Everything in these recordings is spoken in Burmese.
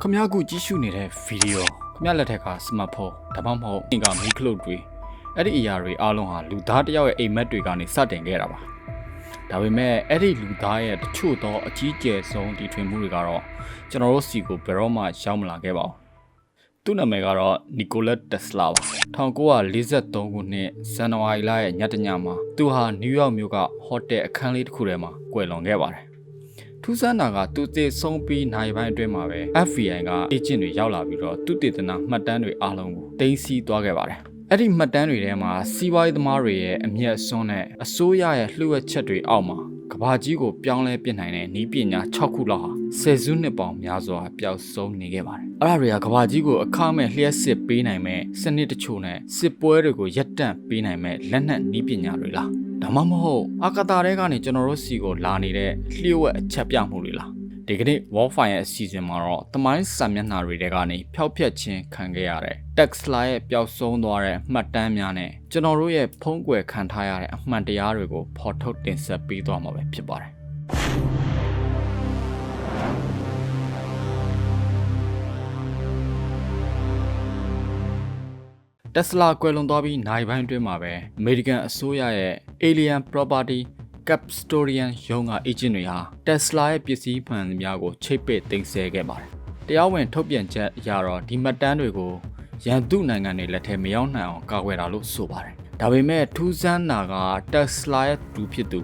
ခမ ्या ခုကြည့်ရှုနေတဲ့ဗီဒီယိုခမ ्या လက်ထက်ကစမတ်ဖုန်းဒါမှမဟုတ်အင်ကမီခလုတ်တွေအဲ့ဒီအရာတွေအားလုံးဟာလူသားတစ်ယောက်ရဲ့အိမ်မက်တွေကနေစတင်ခဲ့တာပါဒါပေမဲ့အဲ့ဒီလူသားရဲ့တချို့သောအကြီးကျယ်ဆုံးတီထွင်မှုတွေကတော့ကျွန်တော်တို့စီကိုဘယ်တော့မှရောက်မလာခဲ့ပါဘူးသူ့နာမည်ကတော့နီကိုလက်တက်စလာပါ1943ခုနှစ်ဇန်နဝါရီလရဲ့ညတညမှာသူဟာနယူးယောက်မြို့ကဟိုတယ်အခန်းလေးတစ်ခုထဲမှာကွယ်လွန်ခဲ့ပါတယ်ထူးဆန်းတာကသူတည်ဆုံးပြီးနိုင်ပိုင်းအတွင်းမှာပဲ FBI ကအေဂျင့်တွေရောက်လာပြီးတော့သူတည်တနာမှတ်တမ်းတွေအားလုံးကိုတင်စီသွားခဲ့ပါတယ်အဲ့ဒီမှတ်တမ်းတွေထဲမှာစီးပွားရေးသမားတွေရဲ့အမျက်စွန်းနဲ့အစိုးရရဲ့လှုပ်ဝက်ချက်တွေအောက်မှာကဘာကြီးကိုပြောင်းလဲပြစ်နိုင်တဲ့နည်းပညာ6ခုလောက်ဟာဆယ်စုနှစ်ပေါင်းများစွာပျောက်ဆုံးနေခဲ့ပါတယ်။အဲ့ဒါတွေကကဘာကြီးကိုအခမဲ့လျှက်စစ်ပေးနိုင်မဲ့စနစ်တချို့နဲ့စစ်ပွဲတွေကိုရပ်တန့်ပေးနိုင်မဲ့လက်နက်နည်းပညာတွေလား။ဒါမှမဟုတ်အာကာသထဲကနေကျွန်တော်တို့စီကိုလာနေတဲ့လျှို့ဝှက်အချက်ပြမှုတွေလား။ဒီကနေ့ Warfire ရဲ့အစီအစဉ်မှာတော့သမိုင်းစာမျက်နှာတွေထဲကနေဖျောက်ဖျက်ခြင်းခံခဲ့ရတဲ့ Tesla ရဲ့ပျောက်ဆုံးသွားတဲ့မှတ်တမ်းများနဲ့ကျွန်တော်တို့ရဲ့ဖုံးကွယ်ခံထားရတဲ့အမှန်တရားတွေကိုဖော်ထုတ်တင်ဆက်ပေးသွားမှာပဲဖြစ်ပါတယ်။ Tesla ကွယ်လွန်သွားပြီးနိုင်ပိုင်းအတွင်းမှာပဲ American အစိုးရရဲ့ Alien Property Custodian ရုံးက agent တွေဟာ Tesla ရဲ့ပစ္စည်းမှန်သမျှကိုချိတ်ပိတ်သိမ်းဆည်းခဲ့ပါတယ်။တရားဝင်ထုတ်ပြန်ချက်အရတော့ဒီမှတ်တမ်းတွေကိုရန်သူနိုင်ငံတွေလက်ထဲမရောက်နိုင်အောင်ကာကွယ်တာလို့ဆိုပါတယ်။ဒါပေမဲ့ထူးဆန်းတာက Tesla ရဲ့သူဖြစ်သူ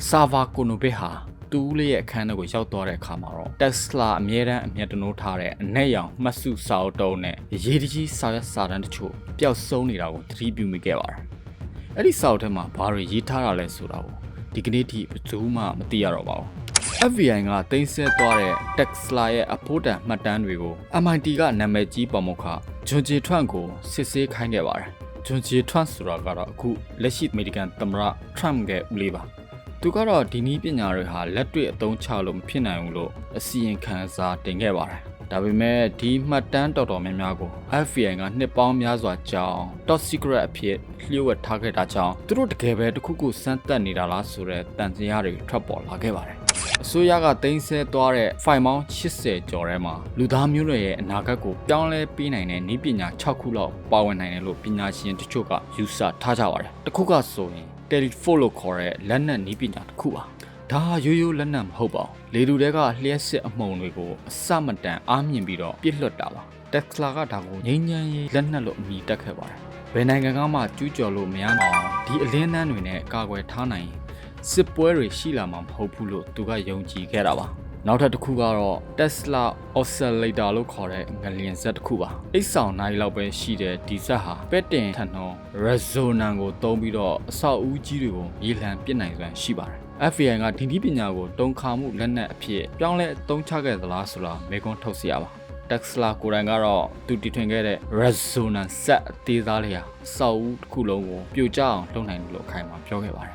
Server Konobe ဟာသူ့လေးရဲ့အခန်းထဲကိုရောက်သွားတဲ့အခါမှာတော့ Tesla အမြဲတမ်းအမျက်တနိုးထားတဲ့အနက်ရောင်မှတ်စုစာအုပ်တုံးနဲ့ရေးတကြီးစာရွက်စာတမ်းတချို့ပျောက်ဆုံးနေတာကိုသတိပြုမိခဲ့ပါတယ်။အဲ့ဒီစာအုပ်ထဲမှာဘာတွေရေးထားတာလဲဆိုတာကိုဒီကနေ့ထိဘယ်သူမှမသိရတော့ပါဘူး။ FBI ကတင်ဆက်သွားတဲ့ Tesla ရဲ့အဖို့တန်မှတ်တမ်းတွေကို MIT ကနာမည်ကြီးပါမောက္ခဂျွန်ဂျီထွန့်ကိုစစ်ဆေးခိုင်းခဲ့ပါတယ်။ဂျွန်ဂျီထွန့်ဆိုတာကတော့အခုလက်ရှိအမေရိကန်သမ္မတ Trump ရဲ့ဦးလေးပါ။သူကတော့ဒီနည်းပညာတွေဟာလက်တွေ့အသုံးချလို့မဖြစ်နိုင်ဘူးလို့အစီရင်ခံစာတင်ခဲ့ပါတယ်။ဒါပေမဲ့ဒီမှတ်တမ်းတော်တော်များများကို FBI ကနှစ်ပေါင်းများစွာကြာအောင် top secret အဖြစ်လျှို့ဝှက်ထားခဲ့တာကြောင့်သူတို့တကယ်ပဲတစ်ခုခုစမ်းသပ်နေတာလားဆိုတဲ့တန်တရားတွေထွက်ပေါ်လာခဲ့ပါတယ်။အစိုးရကတင်ဆက်သွားတဲ့ file ပေါင်း80ကျော်ထဲမှာလူသားမျိုးတွေရဲ့အနာဂတ်ကိုပြောင်းလဲပေးနိုင်တဲ့နည်းပညာ6ခုလောက်ပါဝင်နိုင်တယ်လို့ပညာရှင်တချို့ကယူဆထားကြပါတယ်။တစ်ခုကဆိုရင် telephone လို့ခေါ်တဲ့လက်နက်နည်းပညာတစ်ခုပါဒါရိုးရိုးလက်နက်မဟုတ်ပါဘူးလေတူတွေကလျှက်စစ်အမှုန်တွေကိုအစမတန်အားမြင်ပြီးတော့ပြစ်လွတ်တာပါ Tesla ကဒါကိုငိမ့်ညမ်းရေးလက်နက်လို့အမည်တက်ခဲ့ပါတယ်ဘယ်နိုင်ငံကမှကျူးကျော်လို့မရအောင်ဒီအလင်းနှန်းတွေနဲ့ကာကွယ်ထားနိုင်စစ်ပွဲတွေရှိလာမှာမဟုတ်ဘူးလို့သူကယုံကြည်ခဲ့တာပါနောက်ထပ်တစ်ခုကတော့ Tesla Oscillator လို့ခေါ်တဲ့ငလျင်စက်တစ်ခုပါအိတ်ဆောင်နိုင်လောက်ပဲရှိတဲ့ဒီစက်ဟာပဲ့တင်ထန်နှော resonance ကိုသုံးပြီးတော့အဆောက်အဦကြီးတွေကိုရေလှန်ပစ်နိုင်စွမ်းရှိပါတယ်FBI ကဒီနည်းပညာကိုတုံခါမှုလက်နက်အဖြစ်ပြောင်းလဲအသုံးချခဲ့သလားဆိုတာမေးခွန်းထုတ်စရာပါ Tesla ကိုယ်တိုင်ကတော့သူတီထွင်ခဲ့တဲ့ resonance စက်အသေးစားလေးဟာအဆောက်အဦတစ်ခုလုံးကိုပြိုကျအောင်လုပ်နိုင်တယ်လို့အခိုင်အမာပြောခဲ့ပါတယ်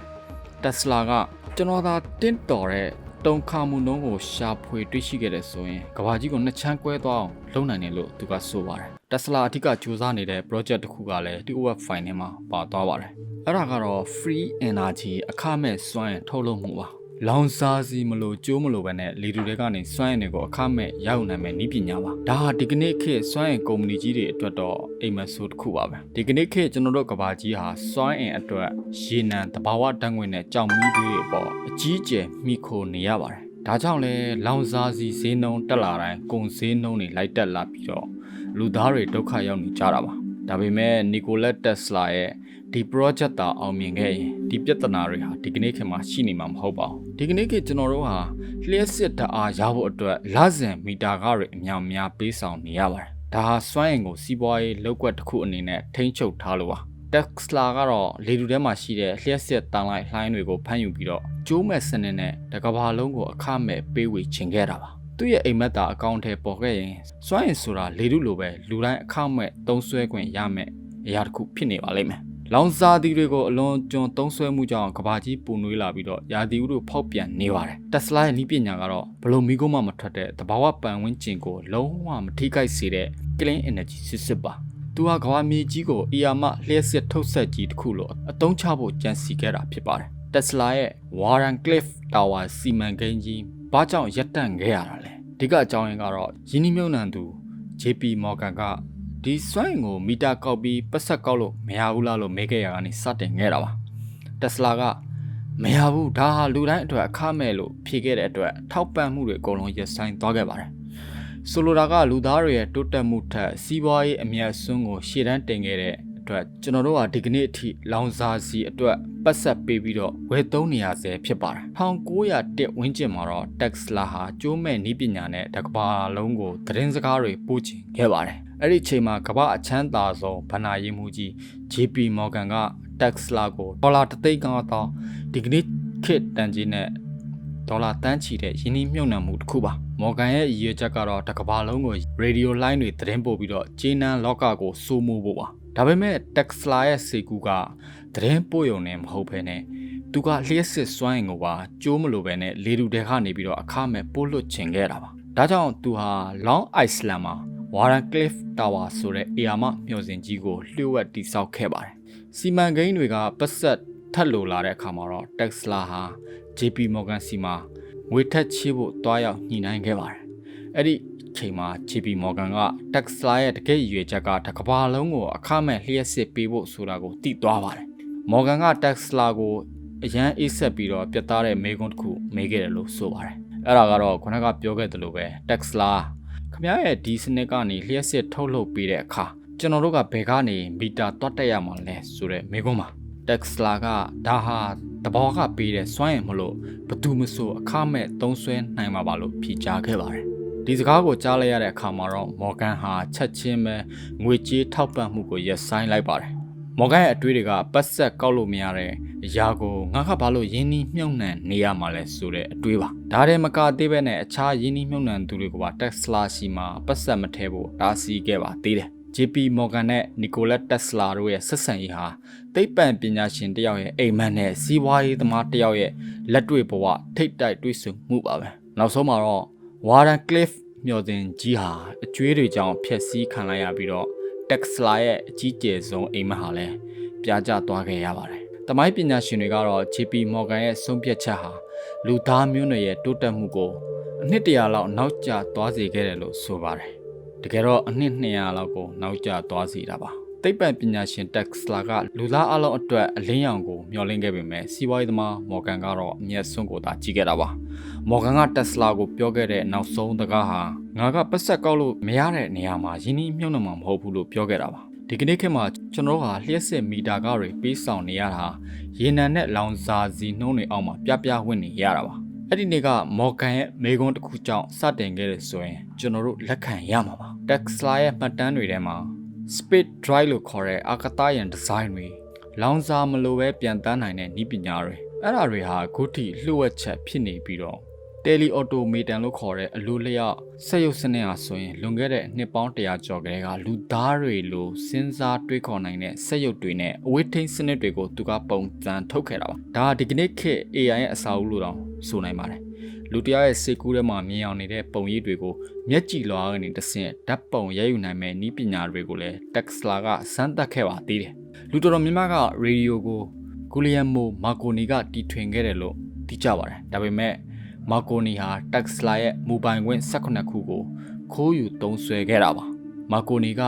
Tesla ကကျွန်တော်သာတင့်တော်တဲ့တုံခါမှုနှုန်းကိုရှာဖွေတွေ့ရှိခဲ့တဲ့ဆိုရင်ကဘာကြီးကိုနှစ်ချမ်းကွဲသွားအောင်လုပ်နိုင်တယ်လို့သူကဆိုပါတယ် Tesla အဓိကစူးစမ်းနေတဲ့ project တစ်ခုကလည်းဒီ web file ထဲမှာပါသွားပါတယ်အဲ့ဒါကတော့ free energy အခမဲ့စွမ်းအင်ထုတ်လုပ်မှုပါလောင်စာစီမလို့ကျိုးမလို့ပဲနဲ့လေတူတွေကနေစွမ်းအင်တွေကိုအခမဲ့ရောက်နိုင်မဲ့နည်းပညာပါဒါဟာဒီကနေ့ခေတ်စွမ်းအင်ကုမ္ပဏီကြီးတွေအတွက်တော့အိမ်မက်ဆိုးတစ်ခုပါပဲဒီကနေ့ခေတ်ကျွန်တော်တို့ကဘာကြီးဟာစွမ်းအင်အတွက်ရေနံတဘာဝတန်းငွေနဲ့ကြောင်မီးတွေအပေါ်အကြီးကျယ်မိခိုနေရပါတယ်ဒါကြောင့်လဲလောင်စာစီဈေးနှုန်းတက်လာတိုင်းကုန်ဈေးနှုန်းတွေလိုက်တက်လာပြီးတော့လူသားတွေဒုက္ခရောက်နေကြတာပါဒါပေမဲ့နီကိုလက်တက်စလာရဲ့ဒီ project တာအောင်မြင်ခဲ့ရင်ဒီပြဿနာတွေဟာဒီကနေ့ခေတ်မှာရှိနေမှာမဟုတ်ပါဘူးဒီကနေ့ခေတ်ကျွန်တော်တို့ဟာလျှက်စစ်ဓာတ်အားရဖို့အတွက်လစဉ်မီတာကားတွေအများများပေးဆောင်နေရပါတယ်ဒါဟာစွမ်းအင်ကိုစီးပွားရေးလောက်ကွက်တစ်ခုအနေနဲ့ထိန်းချုပ်ထားလို့ပါ Tesla ကတော့လေတူထဲမှာရှိတဲ့လျှက်စစ်တန်လိုက်လှိုင်းတွေကိုဖမ်းယူပြီးတော့ကျိုးမဲ့စနစ်နဲ့တကဘာလုံးကိုအခမဲ့ပေးဝေချင်ခဲ့တာပါသူ့ရဲ့အိမ်မက်တာအကောင့်ထဲပေါ်ခဲ့ရင်စွမ်းအင်ဆိုတာလေတူလိုပဲလူတိုင်းအခမဲ့သုံးစွဲခွင့်ရမယ်အရာတစ်ခုဖြစ်နေပါလိမ့်မယ်လောင်စာတီတွေကိုအလွန်ကျွံသုံးဆွဲမှုကြောင့်ကဘာကြီးပူနွေးလာပြီးတော့ရာသီဥတုဖောက်ပြန်နေပါတယ်။ Tesla ရဲ့နည်းပညာကတော့ဘလို့မီးကုန်းမှမထွက်တဲ့တဘာဝပတ်ဝန်းကျင်ကိုလုံးဝမထိခိုက်စေတဲ့ clean energy စစ်ပါ။သူဟာကဘာမြေကြီးကိုအီယာမလျှက်စစ်ထုတ်ဆက်ကြီးတစ်ခုလိုအသုံးချဖို့ကြံစည်ခဲ့တာဖြစ်ပါတယ်။ Tesla ရဲ့ Warren Cliff Tower စီမံကိန်းကြီးဘာကြောင့်ရပ်တန့်ခဲ့ရတာလဲ ဒီကအကြောင်းရင်းကတော့ယင်းနှမြုံနှံသူ JP Morgan ကဒီစွမ်းအင်ကိုမီတာကောက်ပြီးပတ်ဆက်ကောက်လို့မရဘူးလားလို့မေးခဲ့ရတာကနေစတင်ခဲ့တာပါတက်စလာကမရဘူးဒါဟာလူတိုင်းအတွက်အခမဲ့လို့ဖြေခဲ့တဲ့အတွက်ထောက်ပံ့မှုတွေအကုန်လုံးရပ်ဆိုင်းသွားခဲ့ပါတယ်ဆိုလိုတာကလူသားတွေရဲ့တိုးတက်မှုထက်စီးပွားရေးအမြတ်အစွန်းကိုရှေ့တန်းတင်ခဲ့တဲ့အတွက်ကျွန်တော်တို့ကဒီကနေ့အထိလောင်စာစီအတွက်ပတ်ဆက်ပေးပြီးတော့ဝယ်သုံးနေရဆဲဖြစ်ပါတယ်1901ဝန်းကျင်မှာတော့ Tesla ဟာကျိုးမဲ့နည်းပညာနဲ့တစ်ကမ္ဘာလုံးကိုသတင်းစကားတွေပို့ချင်ခဲ့ပါတယ်အဲ့ဒီချိန်မှာကမ္ဘာအချမ်းသာဆုံးဘဏ္ဍာရေးမှူးကြီး JP Morgan က Tesla ကိုဒေါ်လာ3,500,000ဒီကနေ့ခေတ်တန်ကြီးနဲ့ဒေါ်လာတန်းချီတဲ့ယင်းနှမြုံနှံမှုတစ်ခုပါမော်ဂန်ရဲ့ရည်ရွယ်ချက်ကတော့တစ်ကမ္ဘာလုံးကိုရေဒီယိုလိုင်းတွေသတင်းပို့ပြီးတော့ကျေးနန်းလောကကိုစိုးမိုးဖို့ပါဒါပေမဲ့ Tesla ရဲ့စေကူကသတင်းပို့ရုံနဲ့မဟုတ်ဘဲနဲ့သူကလျှက်စစ်စွမ်းအင်ကိုပါကျိုးမလို့ပဲနဲ့လေတူတဲကနေပြီးတော့အခမဲ့ပို့လွှတ်ချင်ခဲ့တာပါဒါကြောင့်သူဟာ Long Island မှာ Wardenclyffe Tower ဆိုတဲ့အေယာမမျှော်စင်ကြီးကိုလျှို့ဝှက်တိစောက်ခဲ့ပါတယ်စီမံကိန်းတွေကပတ်ဆက်ထပ်လိုလာတဲ့အခါမှာတော့ Tesla ဟာ JP Morgan စီမှာငွေထက်ချေးဖို့တွားရောက်ညှိနှိုင်းခဲ့ပါတယ်အဲ့ဒီချိန်မှာ JP Morgan က Tesla ရဲ့တကယ့်ရည်ရွယ်ချက်ကတစ်ကမ္ဘာလုံးကိုအခမဲ့လျှက်စစ်ပေးဖို့ဆိုတာကိုသိသွားပါတယ် Morgan က Tesla ကိုအရန်အေးဆက်ပြီးတော့ပြတ်သားတဲ့မေးခွန်းတစ်ခုမေးခဲ့တယ်လို့ဆိုပါတယ်အဲ့ဒါကတော့ခုနကပြောခဲ့သလိုပဲ Tesla ခင်ဗျားရဲ့ဒီစနစ်ကနေလျှက်စစ်ထုတ်လုပ်ပေးတဲ့အခါကျွန်တော်တို့ကဘယ်ကနေမီတာတွတ်တက်ရမှာလဲဆိုတဲ့မေးခွန်းပါ Tesla ကဒါဟာတဘောကပေးတဲ့စွမ်းရည်မလို့ဘသူမဆိုအခမဲ့သုံးစွဲနိုင်မှာပါလို့ဖြေကြားခဲ့ပါတယ်ဒီစကားကိုကြားလိုက်ရတဲ့အခါမှာတော့ Morgan ဟာချက်ချင်းပဲငွေကြေးထောက်ပံ့မှုကိုရပ်ဆိုင်းလိုက်ပါတယ် Morgan ရဲ့အတွေးတွေကပတ်ဆက်ကောက်လို့မရတဲ့အရာကိုငါကဘာလို့ယင်းနှမြုံနှံနေရမှာလဲဆိုတဲ့အတွေးပါဒါတည်းမကသေးပဲနဲ့အခြားယင်းနှမြုံနှံသူတွေကပါ Tesla စီမှာပတ်ဆက်မထဲဖို့တားဆီးခဲ့ပါသေးတယ် JP Morgan နဲ့ Nikola Tesla တို့ရဲ့ဆက်ဆံရေးဟာသိပ္ပံပညာရှင်တယောက်ရဲ့အိမ်မက်နဲ့စီးပွားရေးသမားတယောက်ရဲ့လက်တွေ့ဘဝထိတ်တိုက်တွေ့ဆုံမှုပါပဲနောက်ဆုံးမှာတော့ Wardenclyffe မျှော်စင်ကြီးဟာအကျွေးတွေကြောင့်ဖျက်ဆီးခံလိုက်ရပြီးတော့ Tesla ရဲ့အကြီးကျယ်ဆုံးအိမ်မက်ဟာလည်းပြာကျသွားခဲ့ရပါတယ်။တမိုင်းပညာရှင်တွေကတော့ JP Morgan ရဲ့ဆုံးဖြတ်ချက်ဟာလူသားမျိုးနွယ်ရဲ့တိုးတက်မှုကိုအနှစ်100လောက်နောက်ကျသွားစေခဲ့တယ်လို့ဆိုပါတယ်။တကယ်တော့အနှစ်200လောက်ကိုနောက်ကျသွားစေတာပါ။သိပ္ပံပညာရှင် Tesla ကလူသားအလုံးအတွက်အလင်းရောင်ကိုမျှော်လင့်ခဲ့ပေမဲ့စီးပွားရေးသမား Morgan ကတော့အမျက်ဆုံးကိုသာကြီးခဲ့တာပါ။ Morgan က Tesla ကိုပြောခဲ့တဲ့နောက်ဆုံးစကားဟာငါကပတ်ဆက်ကောက်လို့မရတဲ့နေရာမှာယင်းနှမြုံနှံမှာမဟုတ်ဘူးလို့ပြောခဲ့တာပါဒီကနေ့ခေတ်မှာကျွန်တော်တို့ဟာလျှက်စစ်မီတာကားတွေပေးဆောင်နေရတာရေနံနဲ့လောင်စာစီနှုံးတွေအောက်မှာပြဝင်နေရတာပါအဲ့ဒီနေ့က Morgan ရဲ့မေခွန်းတစ်ခုကြောင့်စတင်ခဲ့တယ်ဆိုရင်ကျွန်တော်တို့လက်ခံရမှာပါ Tesla ရဲ့မှတ်တမ်းတွေထဲမှာ Speed Drive လို့ခေါ်တဲ့အာကာသယာဉ်ဒီဇိုင်းတွေလောင်စာမလိုပဲပြန်တန်းနိုင်တဲ့နည်းပညာတွေအဲ့ဒါတွေဟာခုထိလှုပ်ဝက်ချက်ဖြစ်နေပြီးတော့Tele Automation လို့ခေါ်တဲ့အလိုလျောက်စက်ရုပ်စနစ်ဟာဆိုရင်လွန်ခဲ့တဲ့နှစ်ပေါင်း100ကျော်ကလေးကလူသားတွေလိုစဉ်းစားတွေးခေါ်နိုင်တဲ့စက်ရုပ်တွေနဲ့အဝေးထိန်းစနစ်တွေကိုသူကပုံစံထုတ်ခဲ့တာပါဒါဒီကနေ့ခေတ် AI ရဲ့အစာအုပ်လို့တောင်ဆိုနိုင်ပါတယ်လူတရားရဲ့စေကူးထဲမှာမြင်အောင်နေတဲ့ပုံရိပ်တွေကိုမျက်ကြည်လွှာကနေတဆင့်ဓာတ်ပုံရိုက်ယူနိုင်မဲ့နည်းပညာတွေကိုလည်း Tesla ကစမ်းသပ်ခဲ့ပါသေးတယ်လူတော်များများကရေဒီယိုကို Guglielmo Marconi ကတီထွင်ခဲ့တယ်လို့သိကြပါတယ်ဒါပေမဲ့မာကိုနီဟာ Tesla ရဲ့မူပိုင်ခွင့်18ခုကိုခိုးယူသုံးစွဲခဲ့တာပါမာကိုနီက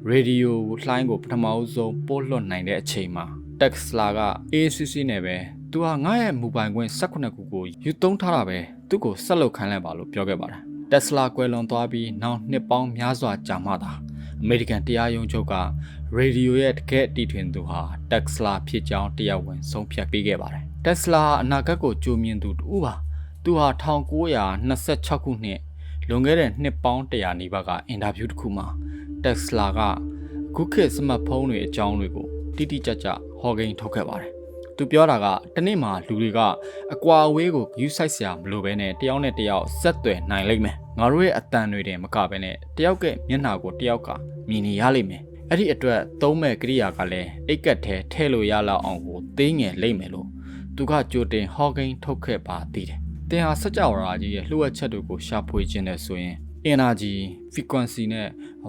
ရေဒီယိုလှိုင်းကိုပထမဆုံးပို့လွှတ်နိုင်တဲ့အချိန်မှာ Tesla က ACC နဲ့ပဲသူဟာငါ့ရဲ့မူပိုင်ခွင့်18ခုကိုယူသုံးထားတာပဲသူ့ကိုဆက်လုပ်ခိုင်းလိုက်ပါလို့ပြောခဲ့ပါတယ် Tesla ကွယ်လွန်သွားပြီးနောက်နှစ်ပေါင်းများစွာကြာမှသာအမေရိကန်တရားရုံးချုပ်ကရေဒီယိုရဲ့တကယ့်တီထွင်သူဟာ Tesla ဖြစ်ကြောင်းတရားဝင်ဆုံးဖြတ်ပေးခဲ့ပါတယ် Tesla အနာဂတ်ကိုကြိုမြင်သူတူပါသူဟာ1926ခုနှစ်လွန်ခဲ့တဲ့နှစ်ပေါင်း100နီးပါးကအင်တာဗျူးတစ်ခုမှာ Tesla ကအခုခေတ်စမတ်ဖုန်းတွေအကြောင်းတွေကိုတိတိကျကျဟောကိန်းထုတ်ခဲ့ပါတယ်။သူပြောတာကတနေ့မှာလူတွေကအကွာအဝေးကိုယူဆိုင်စရာမလိုဘဲနဲ့တယောက်နဲ့တယောက်ဆက်သွယ်နိုင်လိမ့်မယ်။ငါတို့ရဲ့အတန်တွေတင်မကဘဲနဲ့တယောက်ကမျက်နှာကိုတယောက်ကမြင်နေရလိမ့်မယ်။အဲ့ဒီအတွက်သုံးမဲ့ကိရိယာကလည်းအိတ်ကက်ထဲထည့်လို့ရလောက်အောင်ကိုသေးငယ်လိမ့်မယ်လို့သူကကြိုတင်ဟောကိန်းထုတ်ခဲ့ပါသေးတယ်။တင်ဟာစကြဝဠာကြီးရဲ့လှုပ်ဝက်ချက်တွေကိုရှာဖွေခြင်းနဲ့ဆိုရင် energy frequency နဲ့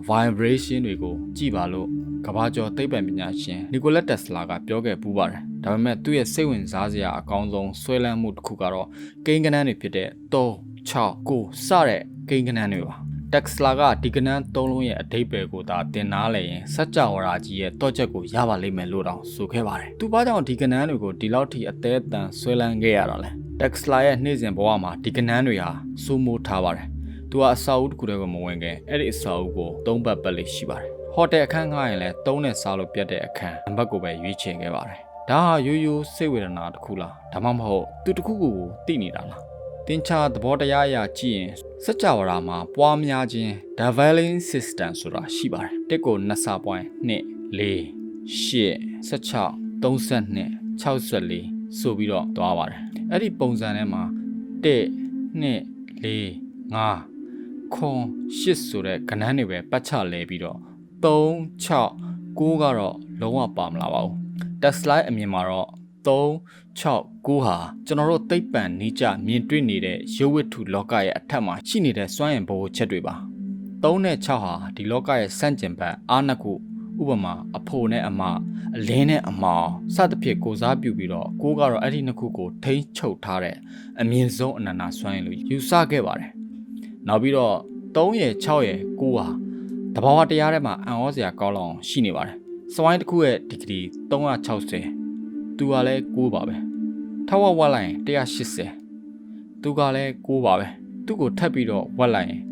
vibration တွေကိုကြည့်ပါလို့ကမ္ဘာကျော်သိပ္ပံပညာရှင် Nikola Tesla ကပြောခဲ့ပူးပါတယ်။ဒါပေမဲ့သူ့ရဲ့စိတ်ဝင်စားစရာအကောင်းဆုံးဆွဲလန်းမှုတစ်ခုကတော့ကိန်းဂဏန်းတွေဖြစ်တဲ့3 6 9စတဲ့ ကိန်းကနန်းတွေပါတက်စလာကဒီကနန်း၃လုံးရဲ့အဓိပ္ပာယ်ကိုသာတင်နာလဲရင်စัจ java ရာကြီးရဲ့တော့ချက်ကိုရပါလိမ့်မယ်လို့တောင်ဆိုခဲ့ပါတယ်သူဘာကြောင့်ဒီကနန်းတွေကိုဒီလောက်ထိအသေးအတန်ဆွဲလန်းခဲ့ရတာလဲတက်စလာရဲ့နေ့စဉ်ဘဝမှာဒီကနန်းတွေဟာစိုးမိုးထားပါတယ်သူကအစာအုပ်တစ်ခုတည်းကိုမဝင်ခင်အဲ့ဒီအစာအုပ်ကို၃ဘတ်ပတ်လေးရှိပါတယ်ဟိုတယ်အခန်းငှားရင်လည်း၃နဲ့စားလို့ပြတ်တဲ့အခန်းနံပါတ်ကိုပဲရွေးချယ်ခဲ့ပါတယ်ဒါဟာရိုးရိုးစိတ်ဝေဒနာတစ်ခုလားဒါမှမဟုတ်သူတစ်ခုကိုသိနေတာလားတင်ချသဘောတရားအရာကြည့်ရင်စัจ java ရာမှာပွားများခြင်း dividing system ဆိုတာရှိပါတယ်တစ်ကို2စာပွိုင်း2 4 8 16 32 64ဆိုပြီးတော့သွားပါတယ်အဲ့ဒီပုံစံထဲမှာ1 2 4 5ခွန်8ဆိုတဲ့ကဏ္ဍတွေပဲပတ်ချလဲပြီးတော့3 6 9ကတော့လုံးဝပါမလာပါဘူးတက်စလိုက်အမြင်မှာတော့3 6 9ဟာကျွန်တော်တို့သိပ္ပံနီးကျမြင်တွေ့နေတဲ့ရုပ်ဝတ္ထုလောကရဲ့အထက်မှာရှိနေတဲ့စွမ်းအင်ဘဝချက်တွေပါ3နဲ့6ဟာဒီလောကရဲ့စန့်ကျင်ဘက်အားနှစ်ခုဥပမာအဖို့နဲ့အမအလင်းနဲ့အမောင်စသဖြင့်ကိုစားပြုပြီးတော့9ကတော့အဲ့ဒီနှစ်ခုကိုထိန်းချုပ်ထားတဲ့အမြင့်ဆုံးအနန္တစွမ်းအင်လို့ယူဆခဲ့ပါတယ်နောက်ပြီးတော့3ရယ်6ရယ်9ဟာတဘာဝတရားထဲမှာအံ့ဩစရာကောင်းလောက်ရှိနေပါတယ်စဝိုင်းတစ်ခုရဲ့ဒီဂရီ360သူကလည်း9ပါပဲထပ်ဝက်လိုက်ရင်180သူကလည်း9ပါပဲသူ့ကိုထပ်ပြီးတော့ဝက်လိုက်ရင်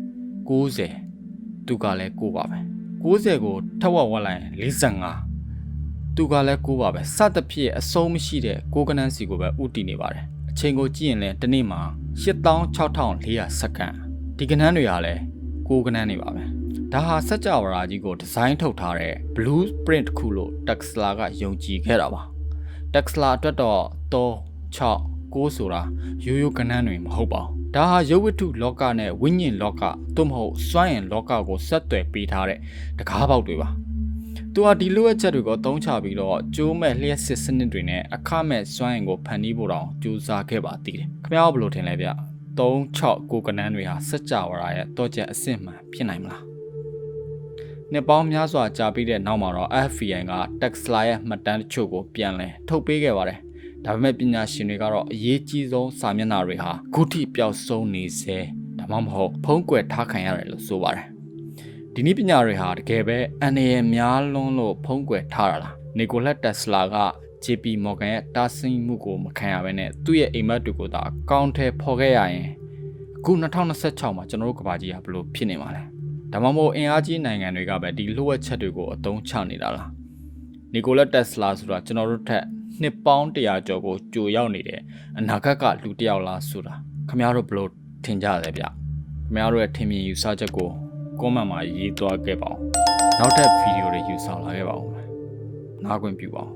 90သူကလည်း9ပါပဲ90ကိုထပ်ဝက်လိုက်ရင်45သူကလည်း9ပါပဲစသဖြင့်အဆုံးမရှိတဲ့9ကနန်းစီကိုပဲဥတည်နေပါတယ်အချိန်ကိုကြည့်ရင်လည်းတစ်နေ့မှာ86,400စက္ကန့်ဒီကနန်းတွေဟာလည်း9ကနန်းနေပါပဲဒါဟာစัจ java ရာကြီးကိုဒီဇိုင်းထုတ်ထားတဲ့ blueprint တစ်ခုလို့ Tesla ကယုံကြည်ခဲ့တာပါ Tesla အတွက်တော့3 6 9ဆိုတာရိုးရိုးကဏ္ဍတွေမဟုတ်ပါဘူးဒါဟာရုပ်ဝတ္ထုလောကနဲ့ဝိညာဉ်လောကသို့မဟုတ်စွမ်းအင်လောကကိုဆက်သွယ်ပေးထားတဲ့တကားပေါက်တွေပါသူဟာဒီလိုအပ်ချက်တွေကိုသုံးချပြီးတော့ကျိုးမဲ့လျှက်စစ်စနစ်တွေနဲ့အခမဲ့စွမ်းအင်ကိုဖန်တီးဖို့တောင်ကြိုးစားခဲ့ပါသေးတယ်ခင်ဗျားဘယ်လိုထင်လဲဗျ3 6 9ကဏ္ဍတွေဟာစัจ java ရာရဲ့တော့ချက်အစစ်မှန်ဖြစ်နိုင်မလားနှစ်ပေါင်းများစွာကြာပြီးတဲ့နောက်မှာတော့ FBI က Tesla ရဲ့မှတ်တမ်းတချို့ကိုပြန်လည်ထုတ်ပေးခဲ့ပါတယ်ဒါပေမဲ့ပညာရှင်တွေကတော့အရေးကြီးဆုံးစာမျက်နှာတွေဟာခုထိပျောက်ဆုံးနေစေဒါမှမဟုတ်ဖုံးကွယ်ထားခံရတယ်လို့ဆိုပါတယ်ဒီနည်းပညာတွေဟာတကယ်ပဲအန္တရာယ်များလွန်းလို့ဖုံးကွယ်ထားတာလားနီကိုလက်တက်စလာက JP Morgan ရဲ့တားဆီးမှုကိုမခံရဘဲနဲ့သူ့ရဲ့အိမ်မက်တွေကိုသာအကောင့်ထဲဖော်ခဲ့ရရင်အခု2026မှာကျွန်တော်တို့ကမ္ဘာကြီးဟာဘယ်လိုဖြစ်နေမှာလဲဒါမှမဟုတ်အင်အားကြီးနိုင်ငံတွေကပဲဒီလှုပ်ဝက်ချက်တွေကိုအသုံးချနေတာလားနီကိုလက်တက်စလာဆိုတာကျွန်တော်တို့ထက်နှစ်ပေါင်း100ကျော်ကိုကြိုရောက်နေတဲ့အနာဂတ်ကလူတစ်ယောက်လားဆိုတာခင်ဗျားတို့ဘယ်လိုထင်ကြလဲဗျခင်ဗျားတို့ရဲ့ထင်မြင်ယူဆချက်ကို comment မှာရေးသွားခဲ့ပါဦးနောက်ထပ်ဗီဒီယိုတွေယူဆောင်လာခဲ့ပါဦးနားခွင့်ပြုပါဦး